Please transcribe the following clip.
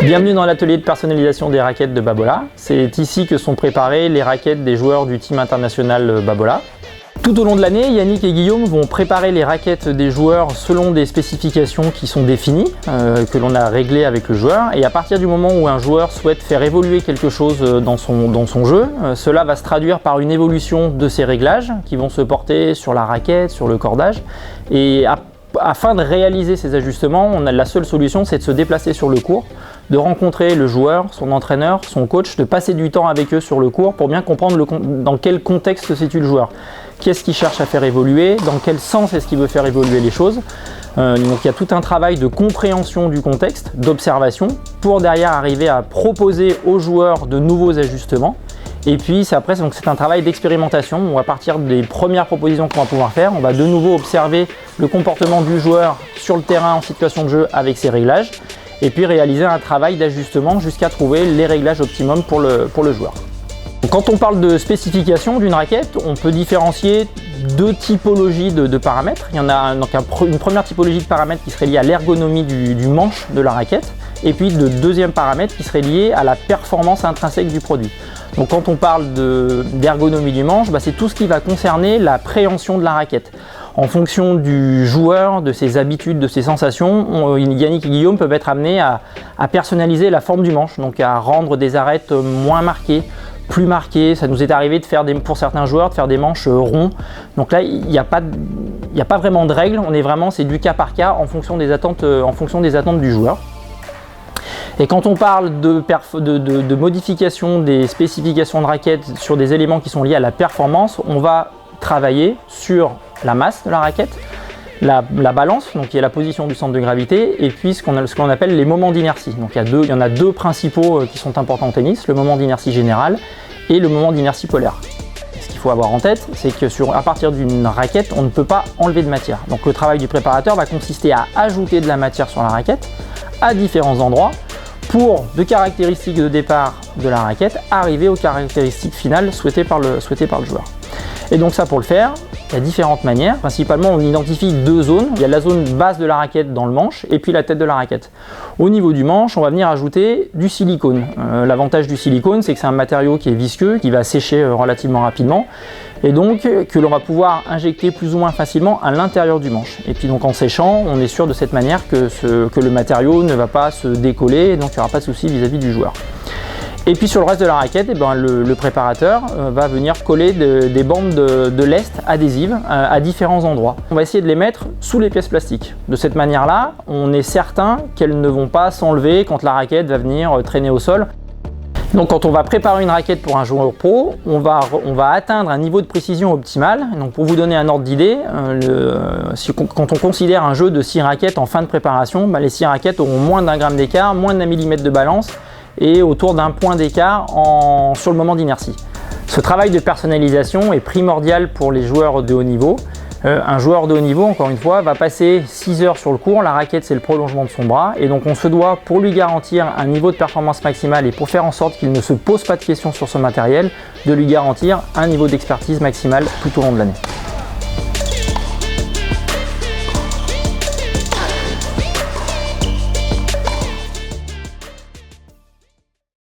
Bienvenue dans l'atelier de personnalisation des raquettes de Babolat. C'est ici que sont préparées les raquettes des joueurs du team international Babolat. Tout au long de l'année, Yannick et Guillaume vont préparer les raquettes des joueurs selon des spécifications qui sont définies, que l'on a réglées avec le joueur. Et à partir du moment où un joueur souhaite faire évoluer quelque chose dans son jeu, cela va se traduire par une évolution de ses réglages qui vont se porter sur la raquette, sur le cordage. Et afin de réaliser ces ajustements, la seule solution, c'est de se déplacer sur le court, de rencontrer le joueur, son entraîneur, son coach, de passer du temps avec eux sur le court pour bien comprendre dans quel contexte se situe le joueur. Qu'est-ce qu'il cherche à faire évoluer, dans quel sens est-ce qu'il veut faire évoluer les choses. Donc il y a tout un travail de compréhension du contexte, d'observation, pour derrière arriver à proposer aux joueurs de nouveaux ajustements. Et puis après, c'est un travail d'expérimentation où à partir des premières propositions qu'on va pouvoir faire, on va de nouveau observer le comportement du joueur sur le terrain en situation de jeu avec ses réglages et puis réaliser un travail d'ajustement jusqu'à trouver les réglages optimum pour le joueur. Quand on parle de spécification d'une raquette, on peut différencier deux typologies de paramètres. Il y en a une première typologie de paramètres qui serait liée à l'ergonomie du manche de la raquette et puis de deuxième paramètre qui serait lié à la performance intrinsèque du produit. Donc quand on parle d'ergonomie du manche, c'est tout ce qui va concerner la préhension de la raquette. En fonction du joueur, de ses habitudes, de ses sensations, Yannick et Guillaume peuvent être amenés à personnaliser la forme du manche, donc à rendre des arêtes moins marquées, plus marquées. Ça nous est arrivé de faire pour certains joueurs de faire des manches ronds. Donc là, il n'y a pas vraiment de règles. C'est du cas par cas en fonction des attentes du joueur. Et quand on parle de modification des spécifications de raquettes sur des éléments qui sont liés à la performance, on va travailler sur la masse de la raquette, la balance, donc qui est la position du centre de gravité, et puis ce qu'on appelle les moments d'inertie. Donc il y en a deux principaux qui sont importants en tennis, le moment d'inertie générale et le moment d'inertie polaire. Ce qu'il faut avoir en tête, c'est que à partir d'une raquette, on ne peut pas enlever de matière. Donc le travail du préparateur va consister à ajouter de la matière sur la raquette à différents endroits pour, de caractéristiques de départ de la raquette, arriver aux caractéristiques finales souhaitées par le joueur. Et donc ça, pour le faire, il y a différentes manières. Principalement, on identifie deux zones. Il y a la zone basse de la raquette dans le manche et puis la tête de la raquette. Au niveau du manche, on va venir ajouter du silicone. L'avantage du silicone, c'est que c'est un matériau qui est visqueux, qui va sécher relativement rapidement et donc que l'on va pouvoir injecter plus ou moins facilement à l'intérieur du manche. Et puis donc en séchant, on est sûr de cette manière que le matériau ne va pas se décoller et donc il n'y aura pas de souci vis-à-vis du joueur. Et puis sur le reste de la raquette, le préparateur va venir coller des bandes de lest adhésives à différents endroits. On va essayer de les mettre sous les pièces plastiques. De cette manière-là, on est certain qu'elles ne vont pas s'enlever quand la raquette va venir traîner au sol. Donc quand on va préparer une raquette pour un joueur pro, on va atteindre un niveau de précision optimal. Donc pour vous donner un ordre d'idée, quand on considère un jeu de 6 raquettes en fin de préparation, les 6 raquettes auront moins d'1 gramme d'écart, moins d'1 millimètre de balance et autour d'1 point d'écart sur le moment d'inertie. Ce travail de personnalisation est primordial pour les joueurs de haut niveau. Un joueur de haut niveau, encore une fois, va passer 6 heures sur le court, la raquette c'est le prolongement de son bras et donc on se doit, pour lui garantir un niveau de performance maximale et pour faire en sorte qu'il ne se pose pas de questions sur ce matériel, de lui garantir un niveau d'expertise maximale tout au long de l'année.